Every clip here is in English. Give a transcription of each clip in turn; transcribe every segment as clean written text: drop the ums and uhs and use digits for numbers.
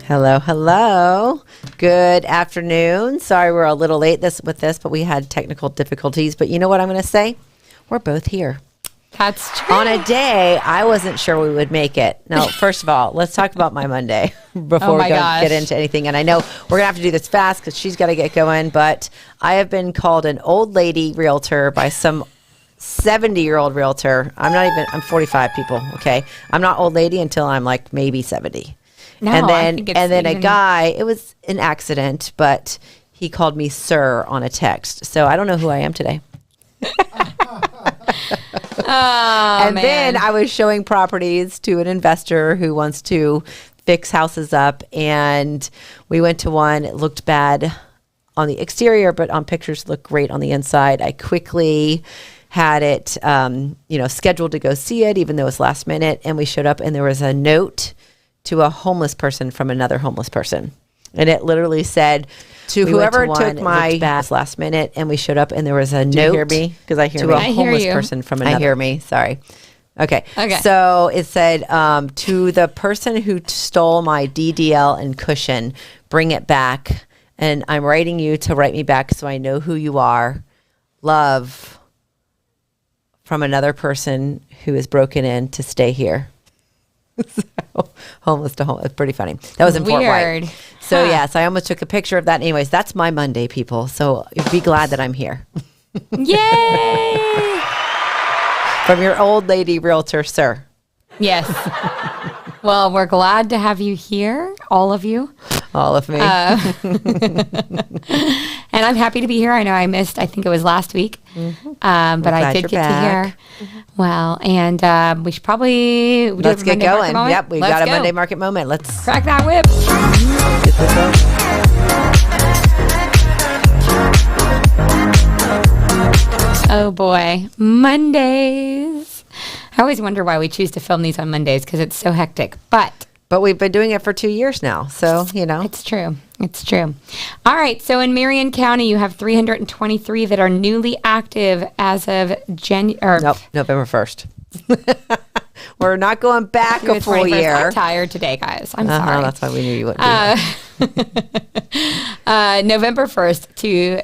Hello, hello. Good afternoon. Sorry we're a little late with this, but we had technical difficulties. But you know what I'm going to say? We're both here. That's true. On a day I wasn't sure we would make it. Now, first of all, let's talk about my Monday before we get into anything. And I know we're going to have to do this fast because she's got to get going. But I have been called an old lady realtor by some 70-year-old realtor. I'm 45 people, okay? I'm not old lady until I'm like maybe 70. No, and then a guy, it was an accident, but he called me sir on a text. So I don't know who I am today. Then I was showing properties to an investor who wants to fix houses up. And we went to one. It looked bad on the exterior, but on pictures looked great on the inside. I quickly had it, scheduled to go see it, even though it was last minute. And we showed up and there was a note to a homeless person from another homeless person. And it literally said, to whoever took my last minute, and we showed up and there was a note. Do you hear me? Because I hear to me. a homeless person from another. I hear me. Sorry. Okay. So it said, to the person who stole my DDL and cushion, bring it back. And I'm writing you to write me back so I know who you are. Love from another person who is broken in to stay here. So, homeless to homeless. It's pretty funny. That was in Fort White. So yes, I almost took a picture of that. Anyways, that's my Monday, people. So be glad that I'm here. Yay! From your old lady realtor, sir. Yes. Well, we're glad to have you here, all of you. All of me. And I'm happy to be here. I know I think it was last week, but I did get to hear. Well, and we should probably let's get going. Yep, we've got a Monday Market Moment. Let's crack that whip. Get this on. Oh boy, Mondays. I always wonder why we choose to film these on Mondays because it's so hectic, but we've been doing it for 2 years now. So, It's true. It's true. All right. So in Marion County, you have 323 that are newly active as of November 1st. We're not going back a full year. I'm tired today, guys. I'm sorry. That's why we knew you wouldn't be. November 1st to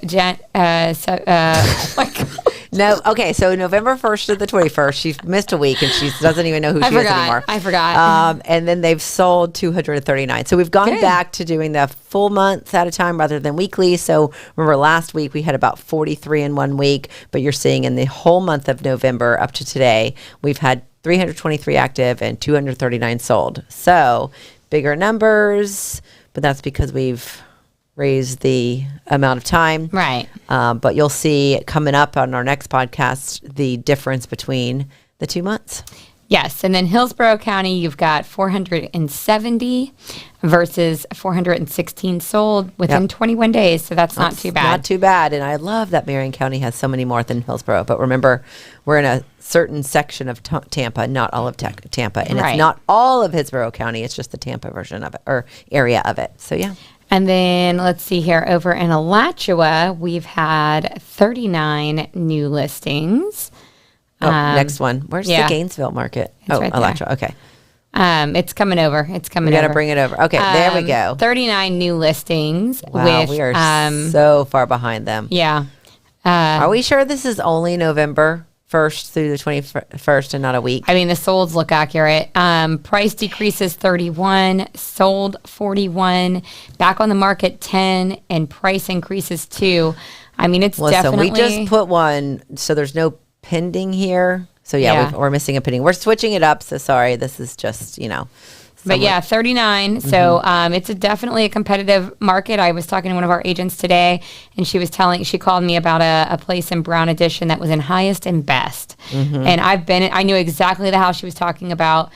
oh my God. No, okay, so November 1st to the 21st, she's missed a week and she doesn't even know who she is anymore. I forgot. And then they've sold 239. So we've gone back to doing the full month at a time rather than weekly. So remember last week we had about 43 in 1 week, but you're seeing in the whole month of November up to today, we've had 323 active and 239 sold. So bigger numbers, but that's because we've raise the amount of time. Right. But you'll see coming up on our next podcast, the difference between the 2 months. Yes. And then Hillsborough County, you've got 470 versus 416 sold within 21 days. So that's not too bad. Not too bad. And I love that Marion County has so many more than Hillsborough. But remember, we're in a certain section of Tampa, not all of Tampa. And it's not all of Hillsborough County. It's just the Tampa version of it or area of it. So, yeah. And then let's see here. Over in Alachua, we've had 39 new listings. Next one. Where's the Gainesville market? Right Alachua. Okay. It's coming over. We got to bring it over. Okay, there we go. 39 new listings. Wow, we are so far behind them. Yeah. Are we sure this is only November 1st through the 21st and not a week? I mean, the solds look accurate. Price decreases 31, sold 41, back on the market 10, and price increases 2. I mean, it's definitely... we just put one, so there's no pending here. So, we're missing a pending. We're switching it up, so sorry. This is just, But 39. Mm-hmm. So it's definitely a competitive market. I was talking to one of our agents today, and she called me about a place in Brown Addition that was in highest and best. Mm-hmm. And I knew exactly the house she was talking about.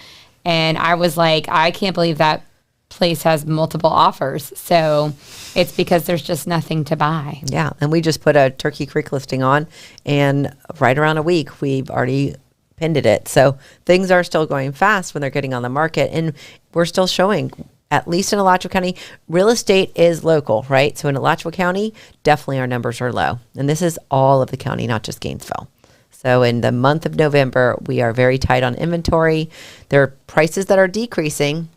And I was like, I can't believe that place has multiple offers. So it's because there's just nothing to buy. Yeah. And we just put a Turkey Creek listing on, and right around a week, we've already pinned it. So things are still going fast when they're getting on the market, and we're still showing, at least in Alachua County, real estate is local, right? So in Alachua County, definitely our numbers are low. And this is all of the county, not just Gainesville. So in the month of November, we are very tight on inventory. There are prices that are decreasing.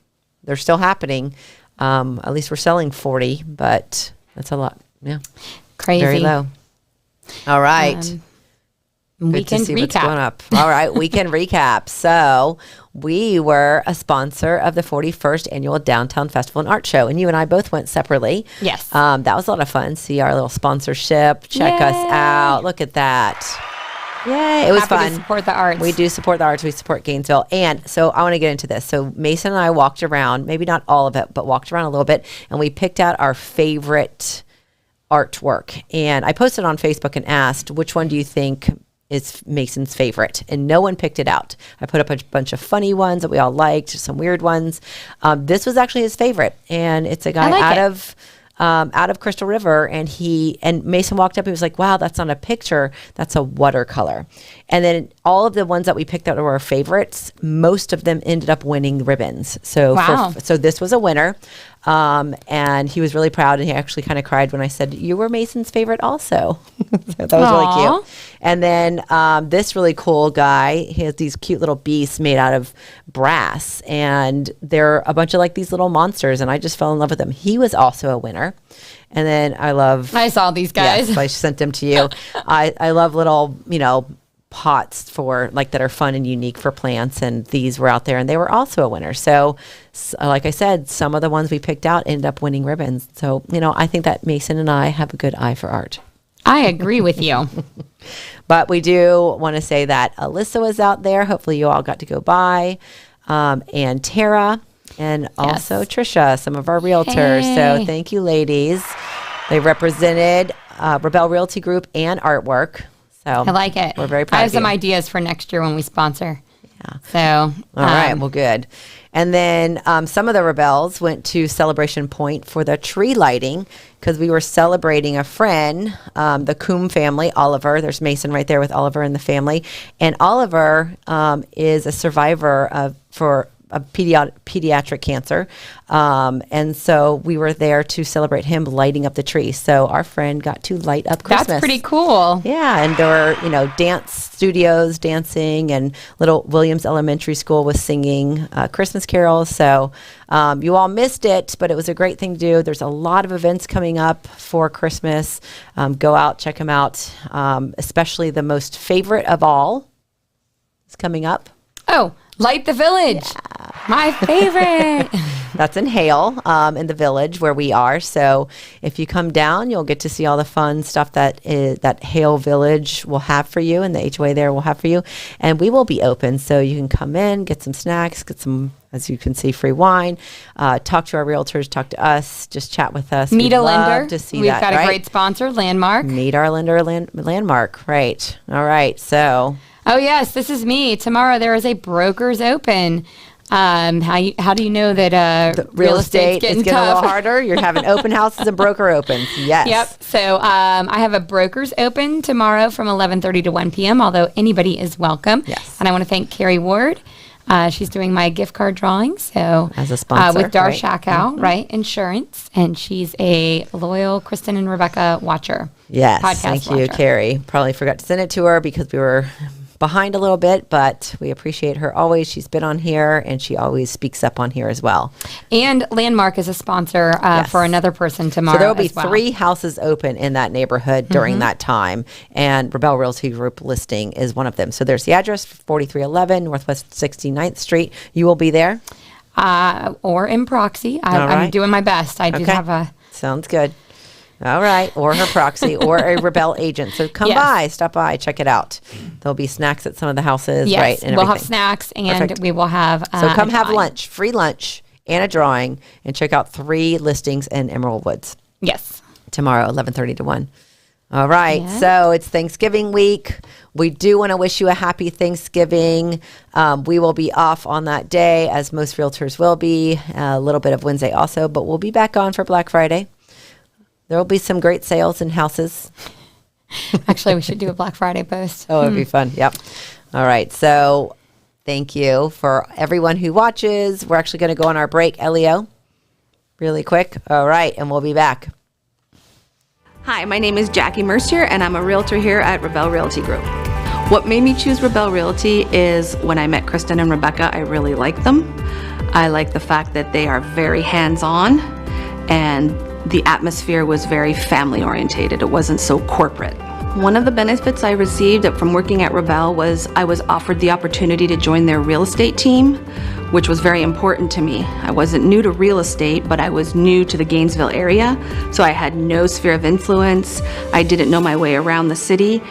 They're still happening. At least we're selling 40, but that's a lot. Yeah. Crazy. Very low. All right. Weekend recap. What's going up. All right. Weekend recap. So we were a sponsor of the 41st annual Downtown Festival and Art Show, and you and I both went separately. Yes. That was a lot of fun. See our little sponsorship. Check us out. Look at that. Yay. It was fun. To support the arts. We do support the arts. We support Gainesville. And so I want to get into this. So Mason and I walked around, maybe not all of it, but walked around a little bit, and we picked out our favorite artwork. And I posted on Facebook and asked, which one do you think is Mason's favorite? And no one picked it out. I put up a bunch of funny ones that we all liked, some weird ones. This was actually his favorite. And it's a guy out of Crystal River, and Mason walked up. He was like, "Wow, that's not a picture. That's a watercolor." And then all of the ones that we picked out were our favorites. Most of them ended up winning ribbons. So, so this was a winner, and he was really proud. And he actually kind of cried when I said, "You were Mason's favorite, also." So that was really cute. And then this really cool guy, he has these cute little beasts made out of brass, and they're a bunch of like these little monsters. And I just fell in love with them. He was also a winner. And then I saw these guys. Yes, I sent them to you. I love little, pots for like that are fun and unique for plants, and these were out there, and they were also a winner. So like I said, some of the ones we picked out ended up winning ribbons. So I think that Mason and I have a good eye for art. I agree with you. But we do want to say that Alyssa was out there. Hopefully you all got to go by, and Tara, and also Trisha, some of our realtors. Hey. So thank you, ladies. They represented Rabell Realty Group and Artwork. So I like it. We're very proud. I have of you. some ideas for next year when we sponsor. Yeah. So all right. Well, good. And then some of the Rebels went to Celebration Point for the tree lighting, because we were celebrating a friend, the Coombe family, Oliver. There's Mason right there with Oliver and the family. And Oliver is a survivor of pediatric cancer. And so we were there to celebrate him lighting up the tree. So our friend got to light up Christmas. That's pretty cool. Yeah. And there were, dance studios dancing, and little Williams Elementary School was singing Christmas carols. So you all missed it, but it was a great thing to do. There's a lot of events coming up for Christmas. Go out, check them out. Especially the most favorite of all is coming up. Oh, Light the Village. Yeah. My favorite. That's in Hale, in the village where we are. So if you come down, you'll get to see all the fun stuff that Hale Village will have for you, and the HOA there will have for you. And we will be open, so you can come in, get some snacks, get some, as you can see, free wine, talk to our realtors, talk to us, just chat with us. Meet a lender. To see We've that, got right? a great sponsor, Landmark. Meet our lender, Landmark. Right. All right. So. Oh, yes, this is me. Tomorrow there is a broker's open. How do you know that the real estate is getting a little harder? You're having open houses and broker opens. Yes. Yep. So I have a broker's open tomorrow from 11:30 to 1 p.m., although anybody is welcome. Yes. And I want to thank Carrie Ward. She's doing my gift card drawing. So as a sponsor. With Dar right? Shakow, right? Insurance. And she's a loyal Kristen and Rebecca watcher. Yes. Podcast Thank you, watcher. Carrie. Probably forgot to send it to her because we were behind a little bit, but we appreciate her always. She's been on here, and she always speaks up on here as well. And Landmark is a sponsor for another person tomorrow. So there will be 3 houses open in that neighborhood during that time, and Rabell Realty Group listing is one of them. So there's the address, 4311 Northwest 69th Street. You will be there? Or in proxy. I'm doing my best. I do have a... Sounds good. All right. Or her proxy or a Rabell agent. So come by, stop by, check it out. There'll be snacks at some of the houses. Yes, right, and we'll have everything. snacks, and Perfect. we will have So come have lunch, free lunch, and a drawing, and check out 3 listings in Emerald Woods. Yes. Tomorrow, 11:30 to 1. All right. Yeah. So it's Thanksgiving week. We do want to wish you a happy Thanksgiving. We will be off on that day, as most realtors will be. A little bit of Wednesday also, but we'll be back on for Black Friday. There will be some great sales in houses. Actually, we should do a Black Friday post. Oh, it'd be fun. Yep. All right. So thank you for everyone who watches. We're actually going to go on our break, Elio, really quick. All right. And we'll be back. Hi, my name is Jackie Mercier, and I'm a realtor here at Rabell Realty Group. What made me choose Rabell Realty is when I met Kristen and Rebecca, I really liked them. I like the fact that they are very hands-on, and the atmosphere was very family-orientated. It wasn't so corporate. One of the benefits I received from working at Rabell was I was offered the opportunity to join their real estate team, which was very important to me. I wasn't new to real estate, but I was new to the Gainesville area, so I had no sphere of influence. I didn't know my way around the city,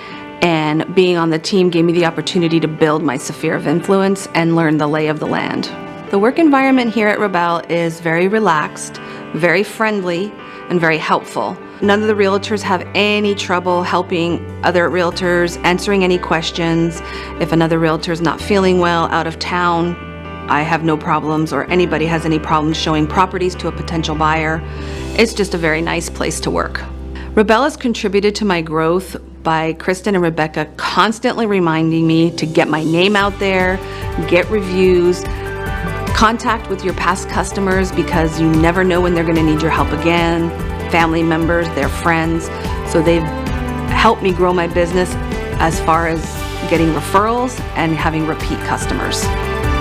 and being on the team gave me the opportunity to build my sphere of influence and learn the lay of the land. The work environment here at Rabell is very relaxed, very friendly, and very helpful. None of the realtors have any trouble helping other realtors, answering any questions. If another realtor is not feeling well, out of town, I have no problems, or anybody has any problems showing properties to a potential buyer. It's just a very nice place to work. Rabell has contributed to my growth by Kristen and Rebecca constantly reminding me to get my name out there, get reviews, contact with your past customers because you never know when they're going to need your help again, family members, their friends. So they've helped me grow my business as far as getting referrals and having repeat customers.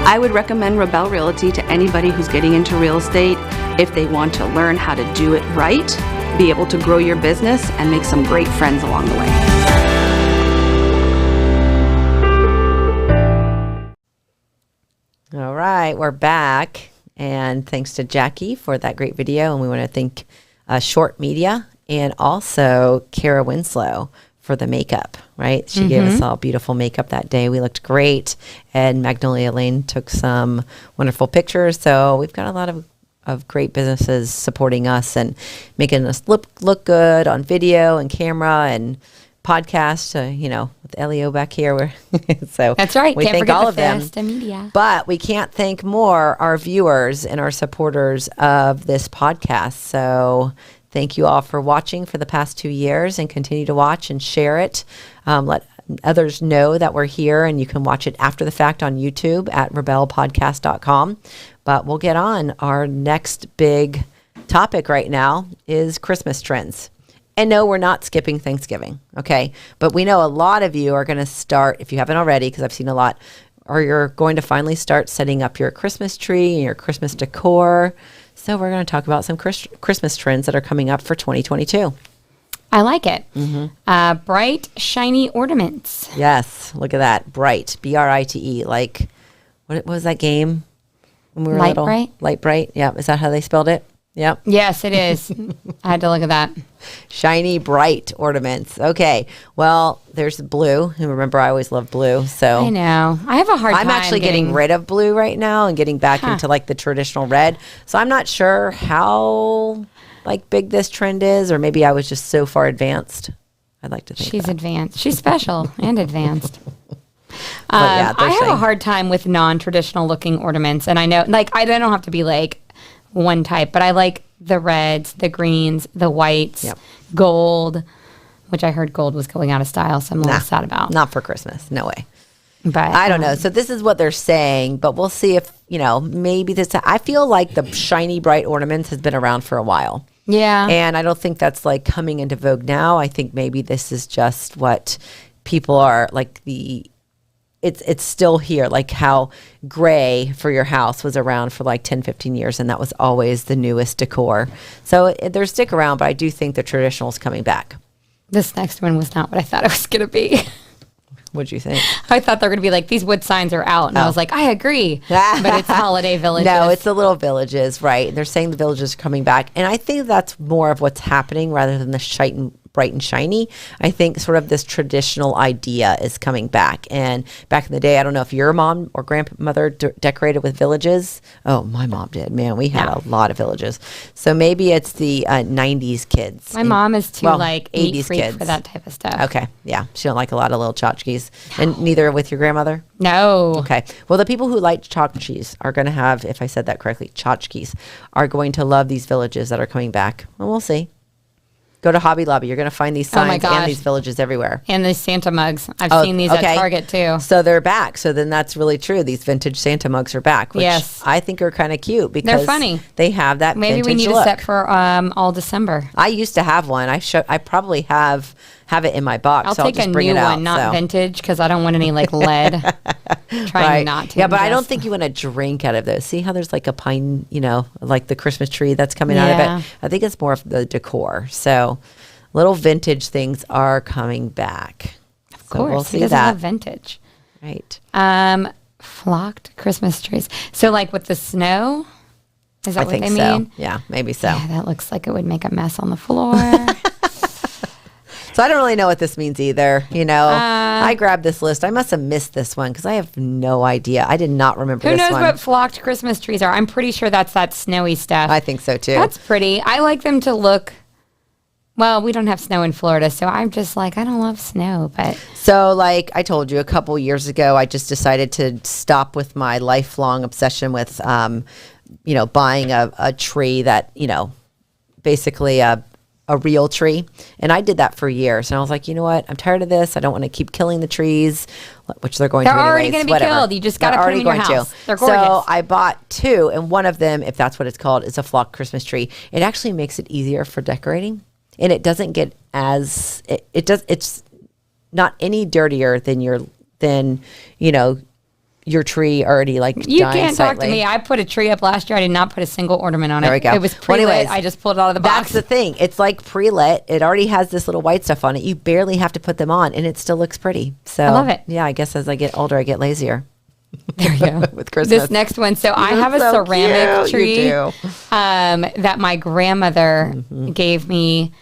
I would recommend Rabell Realty to anybody who's getting into real estate if they want to learn how to do it right, be able to grow your business, and make some great friends along the way. All right, we're back, and thanks to Jackie for that great video, and we want to thank Short Media and also Kara Winslow for the makeup, right? She gave us all beautiful makeup that day. We looked great, and Magnolia Lane took some wonderful pictures, so we've got a lot of great businesses supporting us and making us look good on video and camera and podcast, with Elio back here. So that's right. We can't thank forget all the of them. Festa Media. But we can't thank more our viewers and our supporters of this podcast. So thank you all for watching for the past 2 years, and continue to watch and share it. Let others know that we're here, and you can watch it after the fact on YouTube at rebellpodcast.com. But we'll get on. Our next big topic right now is Christmas trends. And no, we're not skipping Thanksgiving, okay? But we know a lot of you are going to start, if you haven't already, because I've seen a lot, or you're going to finally start setting up your Christmas tree and your Christmas decor. So we're going to talk about some Christmas trends that are coming up for 2022. I like it. Bright, shiny ornaments. Yes, look at that. Bright, B-R-I-T-E. Like, what was that game when we were Light little? Bright? Light Bright, yeah. Is that how they spelled it? Yep. Yes, it is. I had to look at that. Shiny, bright ornaments. Okay. Well, there's blue. And remember, I always love blue. So I know. I have a hard time. I'm actually getting rid of blue right now and getting back into like the traditional red. So I'm not sure how big this trend is, or maybe I was just so far advanced. I'd like to think she's that. advanced. She's special and advanced. Yeah, I have a hard time with non-traditional looking ornaments, and I know, I don't have to be one type, but I like the reds, the greens, the whites, gold, which I heard gold was going out of style, so I'm a little sad about. Not for Christmas. No way. But I don't know. So this is what they're saying, but we'll see if, maybe this, I feel like the shiny, bright ornaments has been around for a while. Yeah. And I don't think that's coming into vogue now. I think maybe this is just what people are it's still here, like how gray for your house was around for 10, 15 years, and that was always the newest decor. So they're stick around, but I do think the traditional is coming back. This next one was not what I thought it was going to be. What'd you think? I thought they were going to be these wood signs are out, and I was like, I agree. But it's holiday villages. No, it's the little villages, right? They're saying the villages are coming back. And I think that's more of what's happening rather than the bright and shiny. I think sort of this traditional idea is coming back. And back in the day, I don't know if your mom or grandmother decorated with villages. Oh, my mom did. Man, we had a lot of villages. So maybe it's the 90s kids. My mom is too 80s freak kids for that type of stuff. Okay. Yeah. She don't like a lot of little tchotchkes. No. And neither with your grandmother? No. Okay. Well, the people who like tchotchkes are going to have, if I said that correctly, tchotchkes, are going to love these villages that are coming back. Well, we'll see. Go to Hobby Lobby. You're going to find these signs and these villages everywhere. And these Santa mugs. I've seen these at Target too. So they're back. So then that's really true. These vintage Santa mugs are back, which I think are kind of cute because they're funny. They have that Maybe vintage we need look. a set for all December. I used to have one. I probably have it in my box. I'll so take just a bring new it out, one, not vintage, because I don't want any lead. trying not to. Yeah, but I ingest. don't think you want to drink out of those. See how there's like a pine, like the Christmas tree that's coming out of it? I think it's more of the decor. So little vintage things are coming back. Of course. We'll see He doesn't that. have vintage. Right. Flocked Christmas trees. So like with the snow, is that I what think they so. mean? Yeah, maybe so. Yeah, that looks like it would make a mess on the floor. So I don't really know what this means either. I grabbed this list. I must have missed this one because I have no idea. I did not remember Who this knows one. what flocked Christmas trees are? I'm pretty sure that's that snowy stuff. I think so too. That's pretty. I like them to look. Well, we don't have snow in Florida, so I'm just like, I don't love snow, but So, like I told you a couple years ago, I just decided to stop with my lifelong obsession with, buying a tree that, basically a real tree. And I did that for years. And I was like, you know what? I'm tired of this. I don't want to keep killing the trees, which they're going to anyways. They're already going to be killed. You just got to put them in your house. They're gorgeous. So I bought two, and one of them, if that's what it's called, is a flocked Christmas tree. It actually makes it easier for decorating. And it doesn't get as it's not any dirtier than your tree already like you dying can't talk slightly. to me. I put a tree up last year. I did not put a single ornament on it. There we go. It was pre-lit. Anyways, I just pulled it out of the box. That's the thing. It's like pre-lit. It already has this little white stuff on it. You barely have to put them on, and it still looks pretty. So I love it. Yeah, I guess as I get older, I get lazier. There you go. With Christmas. This next one. So I have a so ceramic cute. tree You do. that my grandmother gave me.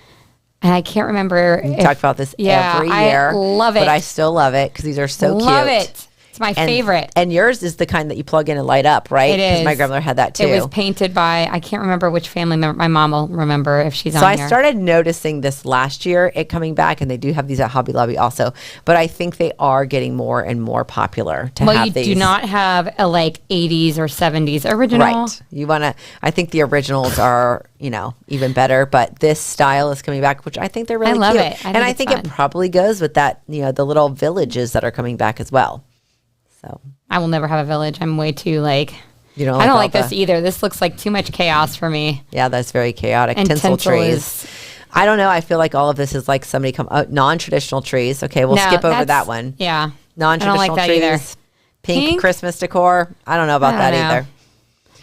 And I can't remember. We talk about this every year. I love it. But I still love it because these are so cute. Love it. It's my favorite. And yours is the kind that you plug in and light up, right? It is. Because my grandmother had that too. It was painted by, I can't remember which family member. My mom will remember if she's So on here. I started noticing this last year, it coming back, and they do have these at Hobby Lobby also. But I think they are getting more and more popular to have these. You do not have a like 80s or 70s original. Right. You want to, I think the originals are, even better, but this style is coming back, which I think they're really I love cute. it. I think it probably goes with that, the little villages that are coming back as well. So I will never have a village. I'm way too like, you don't I don't all like this either. This looks like too much chaos for me. Yeah, that's very chaotic. And Tinsel tinsel trees. is- I don't know. I feel like all of this is like somebody non-traditional trees. Okay, we'll No, skip over that's- that one. Yeah. Non-traditional I don't like that trees. either. Pink Christmas decor. I don't know about I that don't know. either.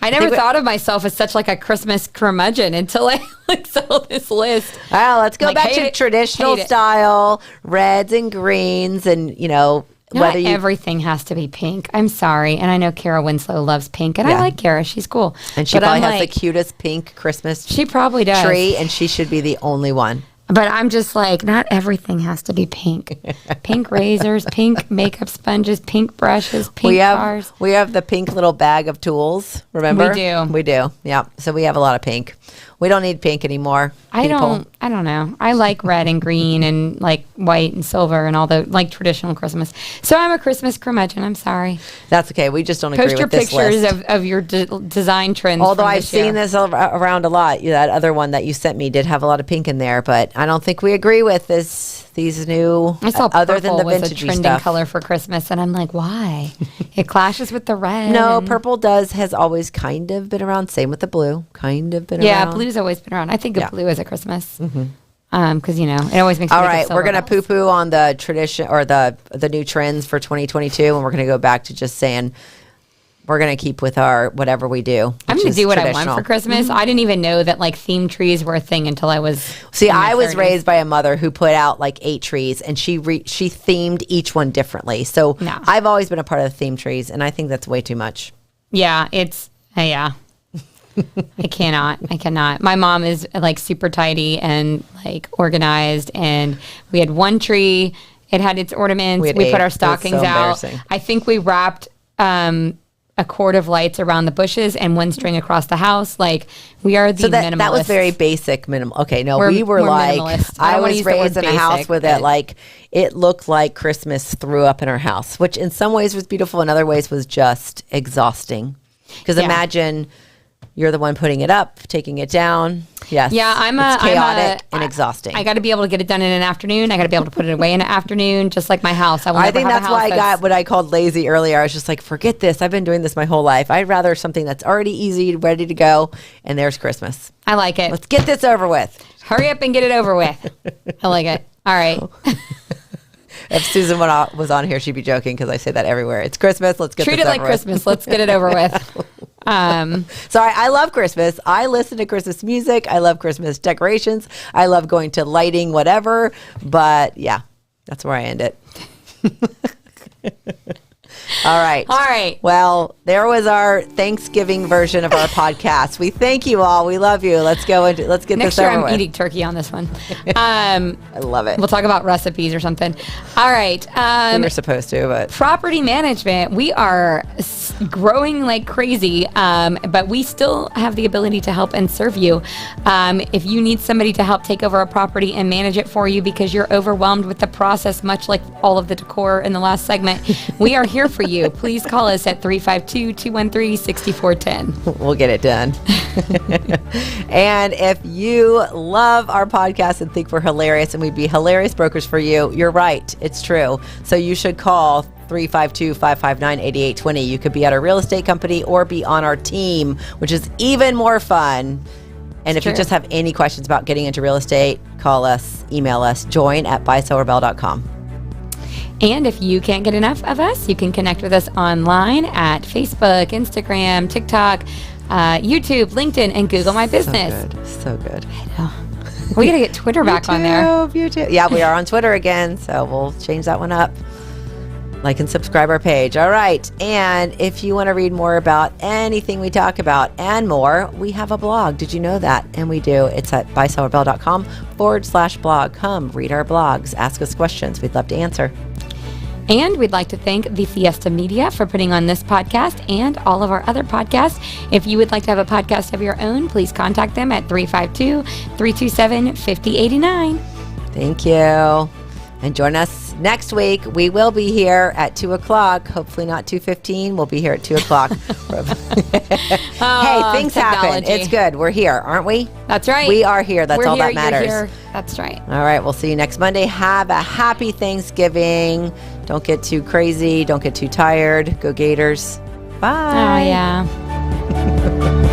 I never thought of myself as such like a Christmas curmudgeon until I like saw this list. Well, let's go Like, back hate to it, traditional hate it. style, reds and greens, and Not whether you everything has to be pink. I'm sorry. And I know Kara Winslow loves pink. And I Yeah. like Kara. She's cool. and she But probably I'm has like, the cutest pink Christmas She probably does. tree, and she should be the only one. But I'm just like, not everything has to be pink. Pink razors, pink makeup sponges, pink brushes, pink cars. We have the pink little bag of tools. Remember? We do. Yeah. So we have a lot of pink. We don't need pink anymore. I people. don't know. I like red and green and like white and silver and all the like traditional Christmas. So I'm a Christmas curmudgeon. I'm sorry. That's okay. We just don't agree Post your with this pictures list. of your design trends. Although from I've this year. seen this around a lot. That other one that you sent me did have a lot of pink in there, but I don't think we agree with these new, I saw other than the purple was a vintage trending stuff. color for Christmas, and I'm like, why? It clashes with the red. No, and- purple has always kind of been around. Same with the blue, kind of been Yeah, around. blue's always been around. I think of Yeah. blue as a Christmas. Because it always makes me All think of right, silver we're gonna bells. poo-poo on the tradition or the new trends for 2022, and we're gonna go back to just saying we're gonna keep with our whatever we do. I'm which gonna is do what I want traditional. for Christmas. I didn't even know that like theme trees were a thing until I was. See, in my I was 30s. raised by a mother who put out like 8 trees, and she themed each one differently. So No. I've always been a part of the theme trees, and I think that's way too much. Yeah, it's yeah. I cannot. My mom is like super tidy and like organized, and we had one tree. It had its ornaments. We had We 8. put our That's so stockings out. embarrassing. I think we wrapped a cord of lights around the bushes and one string across the house. Like we are the So minimalists. that was very basic minimal. Okay, no, We're- we were we're like minimalist. I I don't wanna was use the word raised in a house basic, with but- it like it looked like Christmas threw up in our house, which in some ways was beautiful, in other ways was just exhausting. Because Yeah. imagine you're the one putting it up, taking it down. Yes. Yeah, it's chaotic and exhausting. I got to be able to get it done in an afternoon. I got to be able to put it away in an afternoon, just like my house. I will I never think have a that's why I house got what I called lazy earlier. I was just like, forget this. I've been doing this my whole life. I'd rather something that's already easy, ready to go, and there's Christmas. I like it. Let's get this over with. Hurry up and get it over with. I like it. All right. If Susan was on here, she'd be joking because I say that everywhere. It's Christmas. Let's get Treat this it like over with. Christmas. Let's get it over with. Sorry, I love Christmas. I listen to Christmas music. I love Christmas decorations. I love going to lighting, whatever. But yeah, that's where I end it. All right. All right. Well, there was our Thanksgiving version of our podcast. We thank you all. We love you. Let's go and let's get Next this year over I'm with. eating turkey on this one. I love it. We'll talk about recipes or something. All right. You're supposed to, but Property management, we are growing like crazy, but we still have the ability to help and serve you. If you need somebody to help take over a property and manage it for you because you're overwhelmed with the process, much like all of the decor in the last segment, we are here for you. Please call us at 352-213-6410. we'll get it done. And if you love our podcast and think we're hilarious and we'd be hilarious brokers for you, you're right. It's true. So you should call 352-559-8820. You could be at a real estate company or be on our team, which is even more fun. And if you just have any questions about getting into real estate, call us, email us, join@buysellrebell.com. And if you can't get enough of us, you can connect with us online at Facebook, Instagram, TikTok, YouTube, LinkedIn, and Google My Business. So good. I know. We got to get Twitter back on there. YouTube. Yeah, we are on Twitter again, so we'll change that one up. Like and subscribe our page. All right. And if you want to read more about anything we talk about and more, we have a blog. Did you know that? And we do. It's at buysellrebell.com/blog. Come read our blogs. Ask us questions. We'd love to answer. And we'd like to thank the Fiesta Media for putting on this podcast and all of our other podcasts. If you would like to have a podcast of your own, please contact them at 352-327-5089. Thank you. And join us next week. We will be here at 2 o'clock. Hopefully not 2:15. We'll be here at 2 o'clock. Hey, things happen. It's good. We're here, aren't we? That's right. We are here. That's all here, that matters. You're here. That's right. All right. We'll see you next Monday. Have a happy Thanksgiving. Don't get too crazy. Don't get too tired. Go Gators. Bye. Oh, yeah.